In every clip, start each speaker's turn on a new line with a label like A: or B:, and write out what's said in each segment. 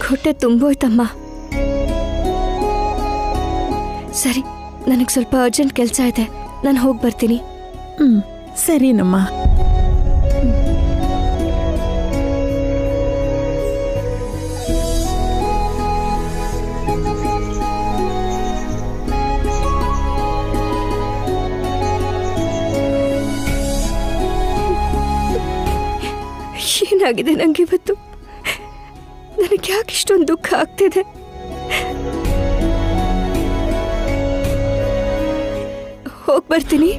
A: ನನಗೆ ಹೊಟ್ಟೆ ತುಂಬೋಯ್ತಮ್ಮ. ಸರಿ, ನನಗೆ ಸ್ವಲ್ಪ ಅರ್ಜೆಂಟ್ ಕೆಲಸ ಇದೆ, ನಾನು ಹೋಗಿ ಬರ್ತೀನಿ.
B: ಸರಿನಮ್ಮ.
A: ಏನಾಗಿದೆ ನಂಗಿವತ್ತು? ನನಗೆ ಯಾಕೆ ಇಷ್ಟೊಂದು ದುಃಖ ಆಗ್ತಿದೆ? ಹೋಗಿ ಬರ್ತೀನಿ.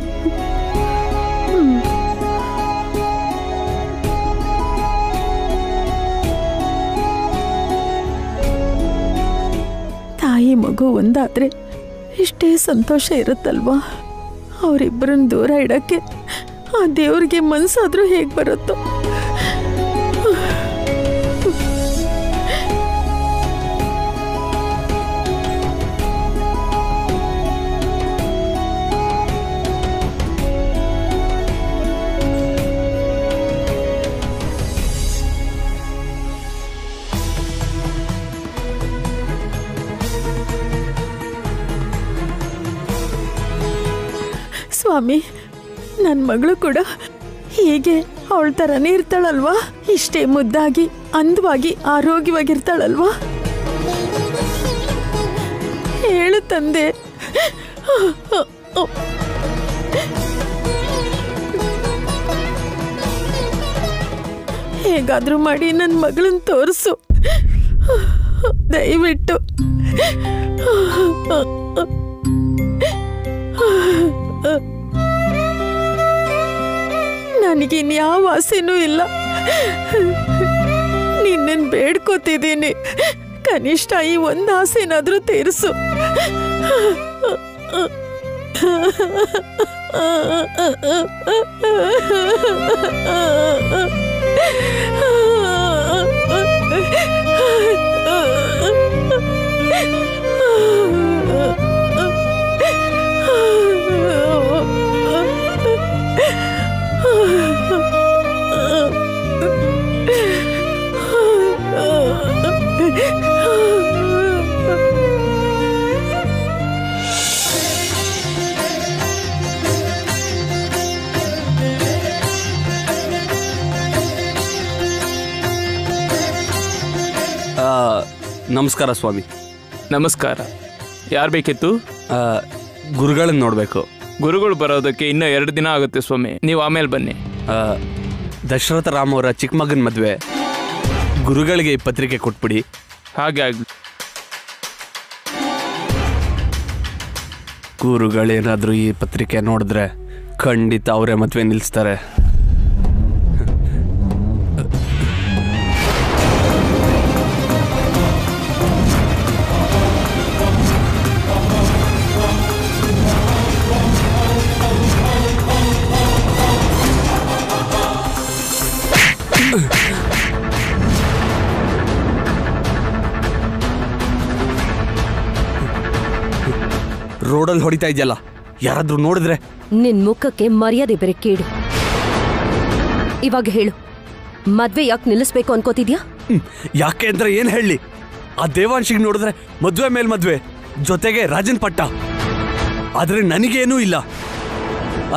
B: ತಾಯಿ ಮಗು ಒಂದಾದ್ರೆ ಇಷ್ಟೇ ಸಂತೋಷ ಇರುತ್ತಲ್ವಾ? ಅವರಿಬ್ಬರನ್ನ ದೂರ ಇಡಕ್ಕೆ ಆ ದೇವ್ರಿಗೆ ಮನ್ಸಾದ್ರೂ ಹೇಗೆ ಬರುತ್ತೋ? ಸ್ವಾಮಿ, ನನ್ನ ಮಗಳು ಕೂಡ ಹೀಗೆ ಅವಳ ಥರನೇ ಇರ್ತಾಳಲ್ವಾ? ಇಷ್ಟೇ ಮುದ್ದಾಗಿ ಅಂದವಾಗಿ ಆರೋಗ್ಯವಾಗಿರ್ತಾಳಲ್ವಾ? ಹೇಳು ತಂದೆ. ಹೇಗಾದ್ರೂ ಮಾಡಿ ನನ್ನ ಮಗಳನ್ನ ತೋರಿಸು ದಯವಿಟ್ಟು. ನನಗಿನ್ಯಾವ ಆಸೆನೂ ಇಲ್ಲ. ನಿನ್ನನ್ನು ಬೇಡ್ಕೋತಿದ್ದೀನಿ, ಕನಿಷ್ಠ ಈ ಒಂದು ಆಸೆನಾದ್ರೂ ತೀರಿಸು.
C: ನಮಸ್ಕಾರ ಸ್ವಾಮಿ.
D: ನಮಸ್ಕಾರ. ಯಾರು ಬೇಕಿತ್ತು?
C: ಗುರುಗಳನ್ನ ನೋಡಬೇಕು.
D: ಗುರುಗಳು ಬರೋದಕ್ಕೆ ಇನ್ನೂ 2 ದಿನ ಆಗುತ್ತೆ ಸ್ವಾಮಿ, ನೀವು ಆಮೇಲೆ ಬನ್ನಿ.
C: ದಶರಥ ರಾಮ್ ಅವರ ಚಿಕ್ಕ ಮಗನ ಮದುವೆ, ಗುರುಗಳಿಗೆ ಈ ಪತ್ರಿಕೆ ಕೊಟ್ಬಿಡಿ.
D: ಹಾಗೆ ಆಗಲಿ.
C: ಗುರುಗಳೇನಾದರೂ ಈ ಪತ್ರಿಕೆ ನೋಡಿದ್ರೆ ಖಂಡಿತ ಅವರೇ ಮದುವೆ ನಿಲ್ಲಿಸ್ತಾರೆ. ರೋಡಲ್ಲಿ ಹೊಡಿತಾ ಇದೆಯಲ್ಲ, ಯಾರಾದ್ರೂ ನೋಡಿದ್ರೆ?
E: ನಿನ್ ಮುಖಕ್ಕೆ ಮರ್ಯಾದೆ ಬೇರೆ ಕೇಡು. ಇವಾಗ ಹೇಳು, ಮದ್ವೆ ಯಾಕೆ ನಿಲ್ಲಿಸ್ಬೇಕು ಅನ್ಕೋತಿದ್ಯಾ?
C: ಯಾಕೆ ಅಂದ್ರೆ ಏನ್ ಹೇಳಿ? ಆ ದೇವಾಂಶಿಗೆ ನೋಡಿದ್ರೆ ಮದ್ವೆ ಮೇಲ್ ಮದ್ವೆ, ಜೊತೆಗೆ ರಾಜನ್ ಪಟ್ಟ. ಆದ್ರೆ ನನಗೇನೂ ಇಲ್ಲ.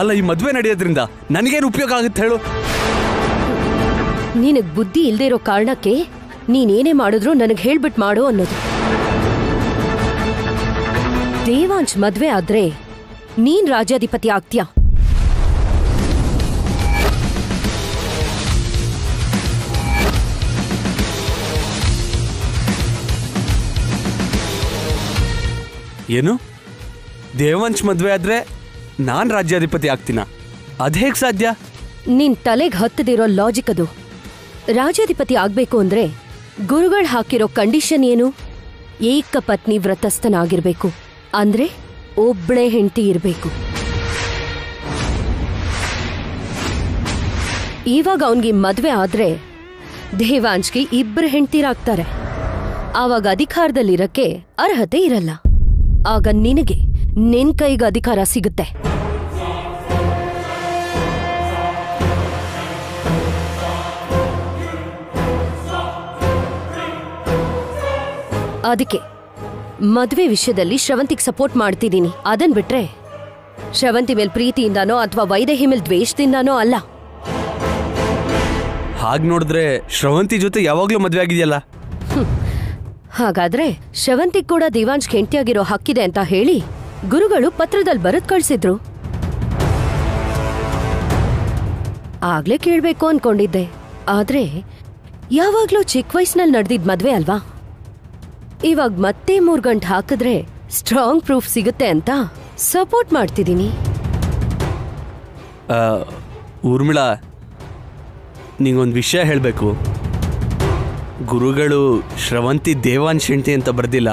C: ಅಲ್ಲ, ಈ ಮದ್ವೆ ನಡೆಯೋದ್ರಿಂದ ನನಗೇನು ಉಪಯೋಗ ಆಗುತ್ತೆ ಹೇಳು?
E: ನಿನಗ್ ಬುದ್ಧಿ ಇಲ್ದೇ ಇರೋ ಕಾರಣಕ್ಕೆ ನೀನೇನೇ ಮಾಡಿದ್ರು ನನಗ್ ಹೇಳ್ಬಿಟ್ ಮಾಡು ಅನ್ನೋದು. ದೇವಾಂಶ್ ಮದ್ವೆ ಆದ್ರೆ ನೀನ್ ರಾಜ್ಯಾಧಿಪತಿ ಆಗ್ತೀಯ.
C: ಏನು? ದೇವಾಂಶ್ ಮದ್ವೆ ಆದ್ರೆ ನಾನ್ ರಾಜ್ಯಾಧಿಪತಿ ಆಗ್ತೀನ? ಅದೇಗ್ ಸಾಧ್ಯ?
E: ನಿನ್ ತಲೆಗ್ ಹತ್ತದಿರೋ ಲಾಜಿಕ್ ಅದು. ರಾಜ್ಯಾಧಿಪತಿ ಆಗ್ಬೇಕು ಅಂದ್ರೆ ಗುರುಗಳು ಹಾಕಿರೋ ಕಂಡೀಷನ್ ಏನು? ಏಕಪತ್ನಿ ವ್ರತಸ್ಥನಾಗಿರ್ಬೇಕು. ಅಂದ್ರೆ ಒಬ್ಳೆ ಹೆಂಡತಿ ಇರ್ಬೇಕು. ಇವಾಗ ಅವನ್ಗೆ ಮದ್ವೆ ಆದ್ರೆ ದೇವಾಂಶ್ಗೆ 2 ಹೆಂಡತಿರಾಗ್ತಾರೆ. ಆವಾಗ ಅಧಿಕಾರದಲ್ಲಿರಕ್ಕೆ ಅರ್ಹತೆ ಇರಲ್ಲ. ಆಗ ನಿನಗೆ ನಿನ್ ಕೈಗೆ ಅಧಿಕಾರ ಸಿಗುತ್ತೆ. ಅದಕ್ಕೆ ಮದ್ವೆ ವಿಷಯದಲ್ಲಿ ಶ್ರವಂತಿಗೆ ಸಪೋರ್ಟ್ ಮಾಡ್ತಿದ್ದೀನಿ. ಅದನ್ ಬಿಟ್ರೆ ಶ್ರವಂತಿ ಮೇಲ್ ಪ್ರೀತಿಯಿಂದಾನೋ ಅಥವಾ ವೈದೇಹಿ ಮೇಲ್ ದ್ವೇಷದಿಂದಾನೋ ಅಲ್ಲ.
C: ಹಾಗ್ ನೋಡಿದ್ರೆ ಶ್ರವಂತಿ ಜೊತೆ ಯಾವಾಗ್ಲೂ ಮದ್ವೆ ಆಗಿದೆಯಲ್ಲ.
E: ಹಾಗಾದ್ರೆ ಶ್ರವಂತಿಗ್ ಕೂಡ ದೇವಾಂಶ್ ಹೆಂಡತಿಯಾಗಿರೋ ಹಕ್ಕಿದೆ ಅಂತ ಹೇಳಿ ಗುರುಗಳು ಪತ್ರದಲ್ಲಿ ಬರೆದ್ ಕಳ್ಸಿದ್ರು. ಆಗ್ಲೇ ಕೇಳ್ಬೇಕು ಅನ್ಕೊಂಡಿದ್ದೆ. ಆದ್ರೆ ಯಾವಾಗ್ಲೂ ಚಿಕ್ಕ ವಯಸ್ಸಿನಲ್ಲಿ ನಡೆದಿದ್ ಮದ್ವೆ ಅಲ್ವಾ, ಇವಾಗ ಮತ್ತೆ 3 ಗಂಟೆ ಹಾಕಿದ್ರೆ ಸ್ಟ್ರಾಂಗ್ ಪ್ರೂಫ್ ಸಿಗುತ್ತೆ ಅಂತ ಸಪೋರ್ಟ್ ಮಾಡ್ತಿದ್ದೀನಿ.
C: ಊರ್ಮಿಳಾ, ನಿಂಗೊಂದು ವಿಷಯ ಹೇಳಬೇಕು. ಗುರುಗಳು ಶ್ರವಂತಿ ದೇವಾಂಶ್ ಹೆಂಡತಿ ಅಂತ ಬರ್ದಿಲ್ಲ,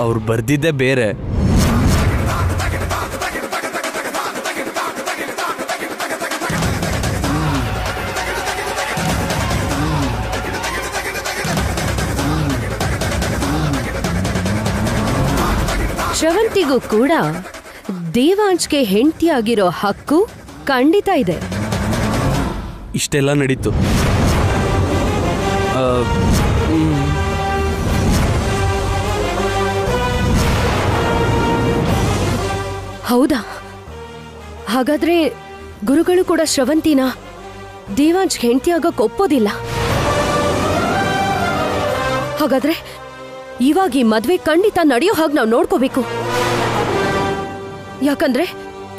C: ಅವ್ರು ಬರ್ದಿದ್ದೇ ಬೇರೆ.
E: ಶ್ರವಂತಿಗೂ ಕೂಡ ದೇವಾಂಶ್ಗೆ ಹೆಂಡತಿಯಾಗಿರೋ ಹಕ್ಕು ಖಂಡಿತ ಇದೆ.
C: ಇಷ್ಟೆಲ್ಲ ನಡೀತು.
E: ಹೌದಾ? ಹಾಗಾದ್ರೆ ಗುರುಗಳು ಕೂಡ ಶ್ರವಂತಿನ ದೇವಾಂಶ್ ಹೆಂಡತಿಯಾಗಕ್ಕೆ ಒಪ್ಪೋದಿಲ್ಲ. ಹಾಗಾದ್ರೆ ಇವಾಗ ಈ ಮದ್ವೆ ಖಂಡಿತ ನಡೆಯೋ ಹಾಗೆ ನಾವು ನೋಡ್ಕೋಬೇಕು. ಯಾಕಂದ್ರೆ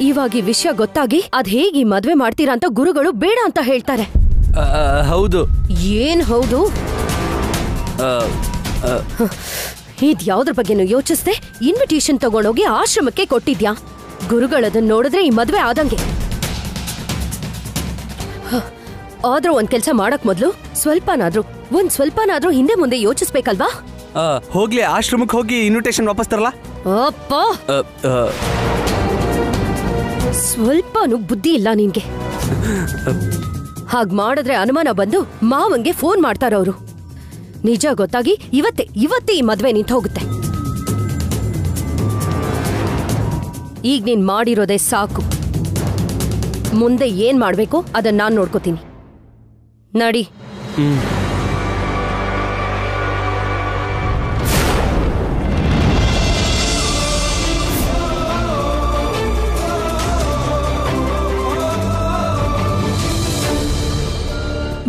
E: ಇವಾಗ ಈ ವಿಷಯ ಗೊತ್ತಾಗಿ ಅದ್ ಹೇಗೆ ಮದ್ವೆ ಮಾಡ್ತೀರಾ ಅಂತ ಗುರುಗಳು ಬೇಡ ಅಂತ ಹೇಳ್ತಾರೆ.
C: ಹೌದು.
E: ಏನ್ ಹೌದು? ಇದ್ಯಾವ್ದ್ರ ಬಗ್ಗೆನೂ ಯೋಚಿಸ್ದೆ ಇನ್ವಿಟೇಷನ್ ತಗೊಂಡೋಗಿ ಆಶ್ರಮಕ್ಕೆ ಕೊಟ್ಟಿದ್ಯಾ? ಗುರುಗಳದನ್ನ ನೋಡಿದ್ರೆ ಈ ಮದ್ವೆ ಆದಂಗೆ. ಆದ್ರೂ ಒಂದ್ ಕೆಲ್ಸ ಮಾಡಕ್ ಮೊದ್ಲು ಸ್ವಲ್ಪನಾದ್ರೂ ಹಿಂದೆ ಮುಂದೆ ಯೋಚಿಸ್ಬೇಕಲ್ವಾ?
C: ಹೋಗ್ಲಿ, ಆಶ್ರಮಕ್ಕೆ ಹೋಗಿ ಇನ್ವಿಟೇಷನ್ ವಾಪಸ್ ತರಲ್ಲ?
E: ಅಪ್ಪ, ಸ್ವಲ್ಪನೂ ಬುದ್ಧಿ ಇಲ್ಲ ನಿನ್ಗೆ. ಹಾಗ್ ಮಾಡಿದ್ರೆ ಅನುಮಾನ ಬಂದು ಮಾವಂಗೆ ಫೋನ್ ಮಾಡ್ತಾರವ್ರು. ನಿಜ ಗೊತ್ತಾಗಿ ಇವತ್ತೇ ಈ ಮದ್ವೆ ನಿಂತು ಹೋಗುತ್ತೆ. ಈಗ ನೀನ್ ಮಾಡಿರೋದೇ ಸಾಕು. ಮುಂದೆ ಏನ್ ಮಾಡ್ಬೇಕು ಅದನ್ನ ನಾನ್ ನೋಡ್ಕೋತೀನಿ. ನಡಿ.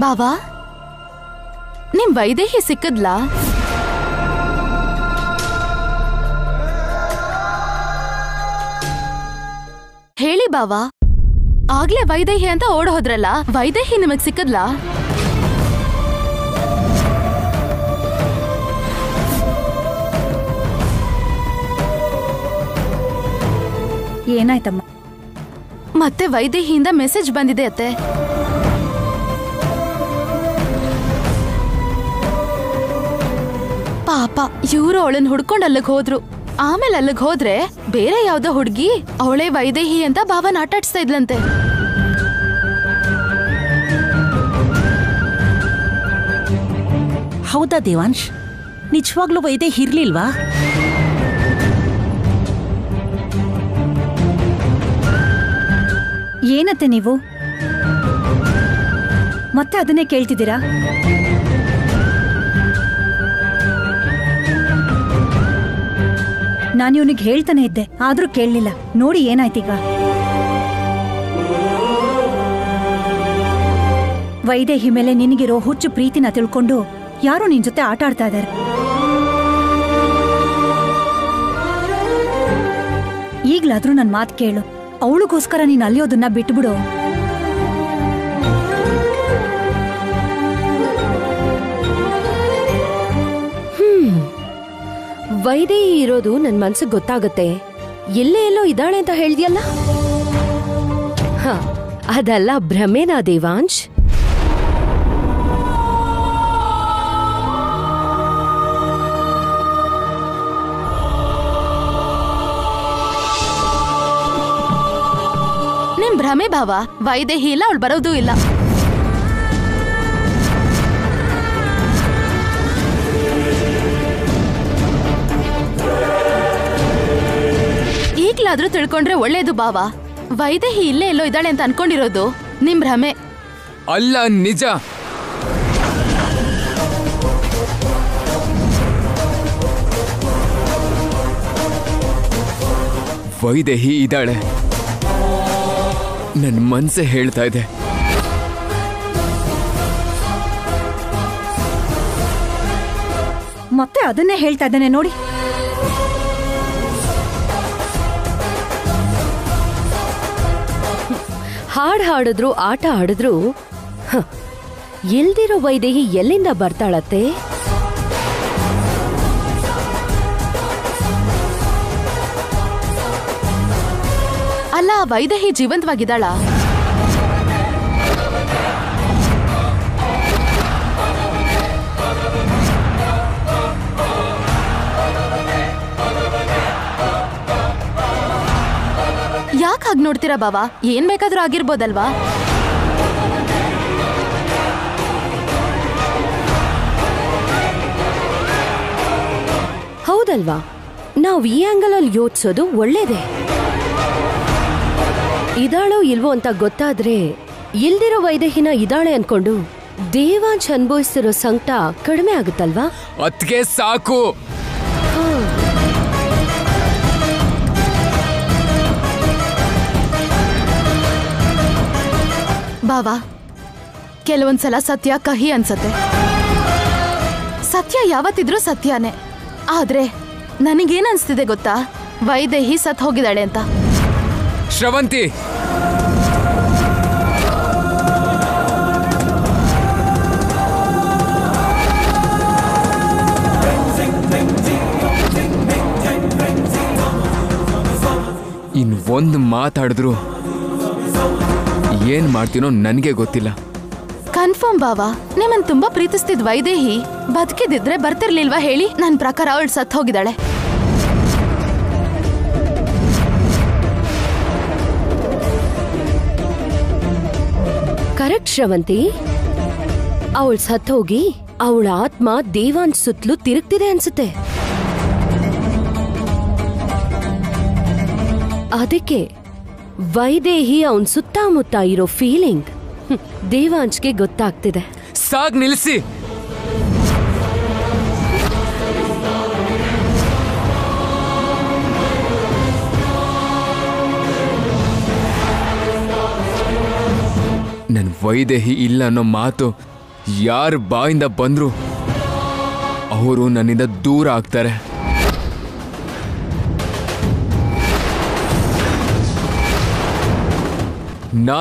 F: ಬಾವಾ, ನಿಮ್ ವೈದೇಹಿ ಸಿಕ್ಕದ್ಲಾ? ಹೇಳಿ ಬಾವಾ, ಆಗ್ಲೇ ವೈದೇಹಿ ಅಂತ ಓಡ್ ಹೋದ್ರಲ್ಲ, ವೈದೇಹಿ ನಿಮಗ್ ಸಿಕ್ಕದ್ಲಾ?
G: ಏನಾಯ್ತಮ್ಮ?
F: ಮತ್ತೆ ವೈದೇಹಿಯಿಂದ ಮೆಸೇಜ್ ಬಂದಿದೆ ಅತ್ತೆ. ಪಾಪ, ಇವ್ರು ಅವಳನ್ನ ಹುಡ್ಕೊಂಡ್ ಅಲ್ಲಿಗ್ ಹೋದ್ರು. ಆಮೇಲೆ ಅಲ್ಲಿಗ್ ಹೋದ್ರೆ ಬೇರೆ ಯಾವ್ದೋ ಹುಡ್ಗಿ ಅವಳೇ ವೈದೇಹಿ ಅಂತ ಭಾವನ ಆಟಾಡ್ಸ್ತಾ ಇದ್ಲಂತೆ.
G: ಹೌದಾ ದೇವಾಂಶ್? ನಿಜವಾಗ್ಲೂ ವೈದೇಹಿ ಇರ್ಲಿಲ್ವಾ? ಏನತ್ತೆ ನೀವು ಮತ್ತೆ ಅದನ್ನೇ ಕೇಳ್ತಿದ್ದೀರಾ? ನಾನು ಇವನಿಗೆ ಹೇಳ್ತಾನೆ ಇದ್ದೆ, ಆದ್ರೂ ಕೇಳಲಿಲ್ಲ. ನೋಡಿ ಏನಾಯ್ತೀಗ. ವೈದೇಹಿ ಮೇಲೆ ನಿನಗಿರೋ ಹುಚ್ಚು ಪ್ರೀತಿನ ತಿಳ್ಕೊಂಡು ಯಾರೋ ನಿನ್ ಜೊತೆ ಆಟ ಆಡ್ತಾ ಇದ್ದಾರೆ. ಈಗ್ಲಾದ್ರೂ ನನ್ ಮಾತು ಕೇಳು. ಅವಳಿಗೋಸ್ಕರ ನೀನ್ ಅಲಿಯೋದನ್ನ ಬಿಟ್ಬಿಡು.
E: ವೈದೇಹಿ ಇರೋದು ನನ್ ಮನ್ಸಿಗೆ ಗೊತ್ತಾಗತ್ತೆ. ಎಲ್ಲೋ ಇದ್ದಾಳೆ ಅಂತ ಹೇಳ್ದಿಯಲ್ಲ? ಅದಲ್ಲ ಭ್ರಮೇನಾ ದೇವಾಂಶ್?
F: ನಿಮ್ ಭ್ರಮೆ ಭಾವ. ವೈದೇಹಿ ಇಲ್ಲ, ಅವಳು ಬರೋದೂ ಇಲ್ಲ. ಈಗ್ಲಾದ್ರೂ ತಿಳ್ಕೊಂಡ್ರೆ ಒಳ್ಳೇದು ಭಾವ. ವೈದೇಹಿ ಇಲ್ಲೇ ಎಲ್ಲೋ ಇದ್ದಾಳೆ ಅಂತ ಅನ್ಕೊಂಡಿರೋದು ನಿಮ್ ಭ್ರಮೆ
D: ಅಲ್ಲ, ನಿಜ.
H: ವೈದೇಹಿ ಇದ್ದಾಳೆ. ನನ್ನ ಮನ್ಸೆ ಹೇಳ್ತಾ ಇದೆ.
G: ಮತ್ತೆ ಅದನ್ನೇ ಹೇಳ್ತಾ ಇದ್ದಾನೆ ನೋಡಿ.
E: ಹಾಡ್ ಹಾಡಿದ್ರು ಆಟ ಆಡಿದ್ರು ಎಲ್ದಿರೋ ವೈದೇಹಿ ಎಲ್ಲಿಂದ ಬರ್ತಾಳತ್ತೆ?
F: ಅಲ್ಲ, ವೈದೇಹಿ ಜೀವಂತವಾಗಿದ್ದಾಳ? ಯಾಕೆ ಹಾಗೆ ನೋಡ್ತೀರಾ ಬಾವಾ? ಏನ್ ಬೇಕಾದ್ರೂ ಆಗಿರ್ಬೋದಲ್ವಾ?
E: ಹೌದಲ್ವಾ? ನಾವು ಈ ಆಂಗಲ್ ಅಲ್ಲಿ ಯೋಚಿಸೋದು ಒಳ್ಳೇದೇ. ಇದಾಳೋ ಇಲ್ವೋ ಅಂತ ಗೊತ್ತಾದ್ರೆ ಇಲ್ದಿರೋ ವೈದೇಹಿನ ಇದಾಳೆ ಅನ್ಕೊಂಡು ದೇವಾಂಶ್ ಅನ್ಭವಿಸ್ತಿರೋ ಸಂಕಟ ಕಡಿಮೆ ಆಗುತ್ತಲ್ವಾ?
H: ಅದ್ಕೆ ಸಾಕು.
F: ಬಾವಾ, ಕೆಲವೊಂದ್ಸಲ ಸತ್ಯ ಕಹಿ ಅನ್ಸತ್ತೆ. ಸತ್ಯ ಯಾವತ್ತಿದ್ರೂ ಸತ್ಯನೇ. ಆದ್ರೆ ನನಗೇನ್ ಅನ್ಸ್ತಿದೆ ಗೊತ್ತಾ? ವೈದೇಹಿ ಸತ್ ಹೋಗಿದ್ದಾಳೆ ಅಂತ.
H: ಶ್ರವಂತಿ, ಇನ್ನೊಂದು ಮಾತಾಡಿದ್ರು ಏನ್ ಮಾಡ್ತೀನೋ ನನಗೆ ಗೊತ್ತಿಲ್ಲ.
F: ಕನ್ಫರ್ಮ್ ಬಾವಾ, ನಿಮ್ಮನ್ ತುಂಬಾ ಪ್ರೀತಿಸ್ತಿದ್ ವೈದೇಹಿ ಬದುಕಿದಿದ್ರೆ ಬರ್ತಿರ್ಲಿಲ್ವಾ ಹೇಳಿ? ನನ್ ಪ್ರಕಾರ ಅವಳು ಸತ್ ಹೋಗಿದ್ದಾಳೆ.
E: ಕರೆಕ್ಟ್ ಶ್ರವಂತಿ. ಅವಳು ಸತ್ ಹೋಗಿ ಅವಳ ಆತ್ಮ ದೇವಾಂಶ್ ಸುತ್ತಲೂ ತಿರುಗ್ತಿದೆ ಅನ್ಸುತ್ತೆ. ಅದಕ್ಕೆ ವೈದೇಹಿ ಅವನ್ ಸುತ್ತಮುತ್ತ ಇರೋ ಫೀಲಿಂಗ್ ದೇವಾಂಶ್ಗೆ ಗೊತ್ತಾಗ್ತಿದೆ.
H: ಸಾಕ್ ನಿಲ್ಸಿ. ನನ್ ವೈದೇಹಿ ಇಲ್ಲ ಅನ್ನೋ ಮಾತು ಯಾರ ಬಾಯಿಂದ ಬಂದ್ರು ಅವರು ನನ್ನಿಂದ ದೂರ ಆಗ್ತಾರೆ. ನಾ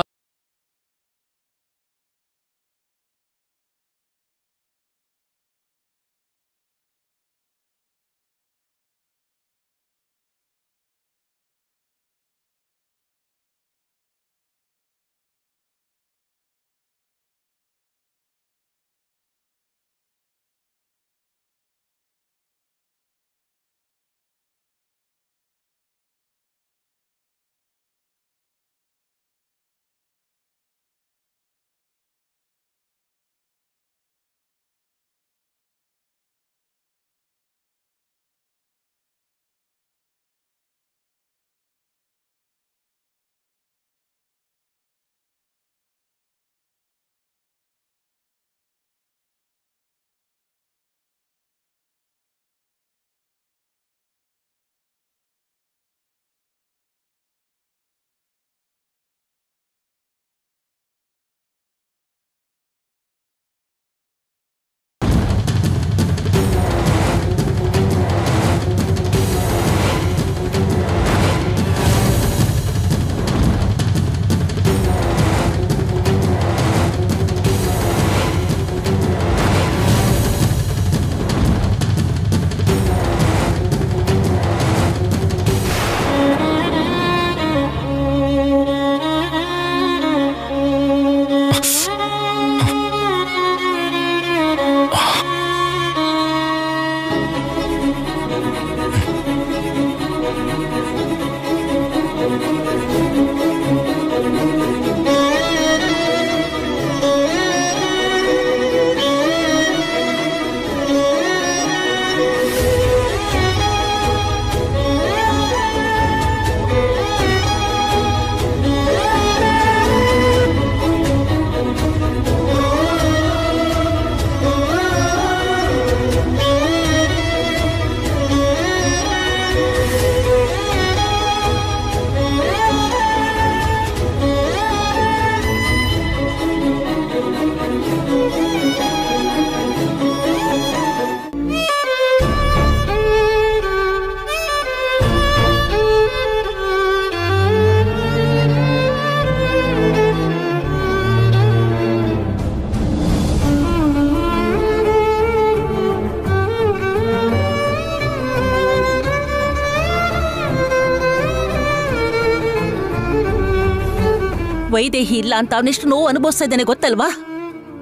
I: ವೈದೇಹಿ ಇಲ್ಲ ಅಂತ ಅವನೆಷ್ಟು ನೋವು ಅನುಭವಿಸ್ತಾ ಇದ್ದಾನೆ ಗೊತ್ತಲ್ವಾ?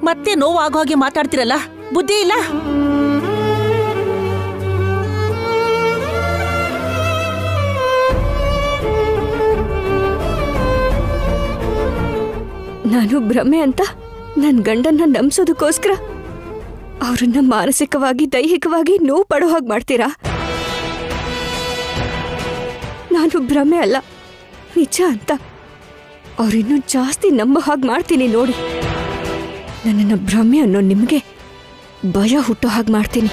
I: ಮತ್ತೆ ನೋವು ಆಗೋ ಹಾಗೆ ಮಾತಾಡ್ತಿರಲ್ಲ, ಬುದ್ಧಿ ಇಲ್ಲ?
A: ನಾನು ಭ್ರಮೆ ಅಂತ ನನ್ನ ಗಂಡನ್ನ ನಂಬಿಸೋದಕ್ಕೋಸ್ಕರ ಅವರನ್ನ ಮಾನಸಿಕವಾಗಿ ದೈಹಿಕವಾಗಿ ನೋವು ಪಡೋ ಹಾಗೆ ಮಾಡ್ತೀರಾ? ನಾನು ಭ್ರಮೆ ಅಲ್ಲ, ನಿಜ ಅಂತ ಅವರಿನ್ನೂ ಜಾಸ್ತಿ ನಂಬೋ ಹಾಗೆ ಮಾಡ್ತೀನಿ ನೋಡಿ. ನನ್ನನ್ನು ಭ್ರಮೆ ಅನ್ನೋ ನಿಮಗೆ ಭಯ ಹುಟ್ಟೋ ಹಾಗೆ ಮಾಡ್ತೀನಿ.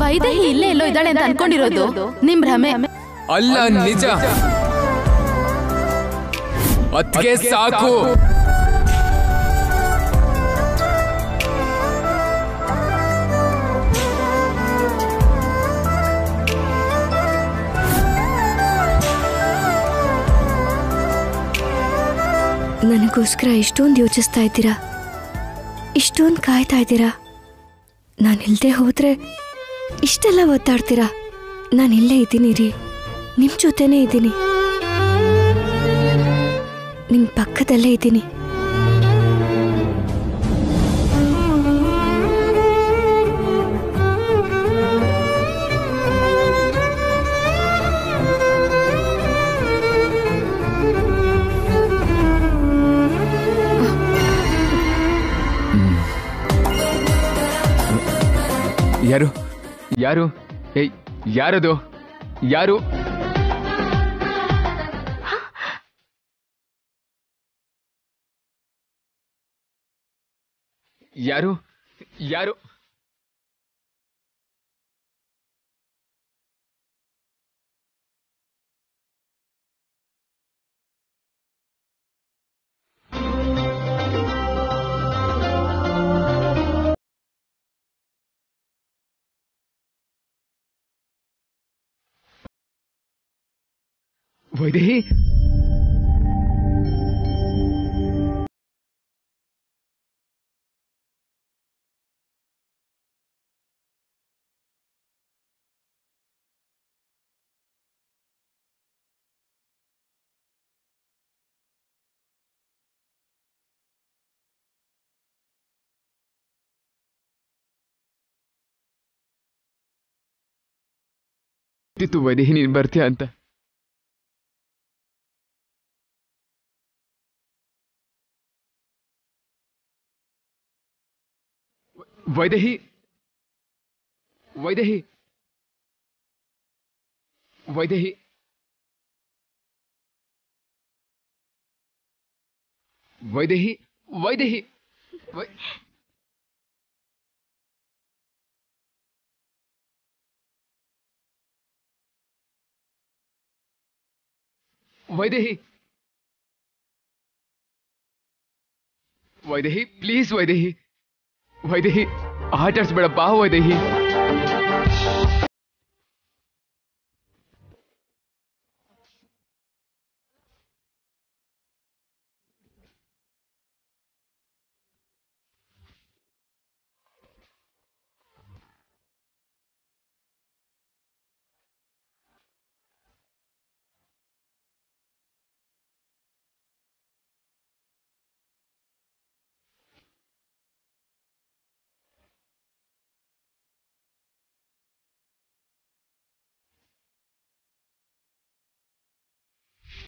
F: ವೈದೇಹಿ ಇಲ್ಲೇ ಎಲ್ಲೋ ಇದ್ದಾಳೆ ಅಂತ ಅನ್ಕೊಂಡಿರೋದು ನಿಮ್ ಭ್ರಮೆ
H: ಅಲ್ಲ, ನಿಜ. ಅದ್ಕೆ ಸಾಕು.
A: ನನಗೋಸ್ಕರ ಇಷ್ಟೊಂದು ಯೋಚಿಸ್ತಾ ಇದ್ದೀರಾ, ಇಷ್ಟೊಂದು ಕಾಯ್ತಾ ಇದ್ದೀರಾ. ನಾನಿಲ್ಲದೆ ಹೋದ್ರೆ ಇಷ್ಟೆಲ್ಲ ಒತ್ತಾಡ್ತೀರಾ. ನಾನಿಲ್ಲೇ ಇದ್ದೀನಿ ರೀ, ನಿಮ್ಮ ಜೊತೆನೇ ಇದ್ದೀನಿ, ನಿಮ್ಮ ಪಕ್ಕದಲ್ಲೇ ಇದ್ದೀನಿ.
H: ಯಾರು ಯಾರು ಏಯ್, ಯಾರದು? ಯಾರು? ಯಾರು? ಯಾರು? ವೈದೇಹಿ, ವೈದೇಹಿ ನೀನ್ ಬರ್ತೀಯ ಅಂತ. ವೈದೇಹಿ, ವೈದೇಹಿ, ವೈದೇಹಿ, ವೈದೇಹಿ, ವೈದೇಹಿ, ವೈದೇಹಿ, ವೈದೇಹಿ, ಪ್ಲೀಸ್ ವೈದೇಹಿ, ವೈದೇಹಿ ಆಟ ಆಡ್ಸ್ಬೇಡ, ಬಾ ವೈದೇಹಿ.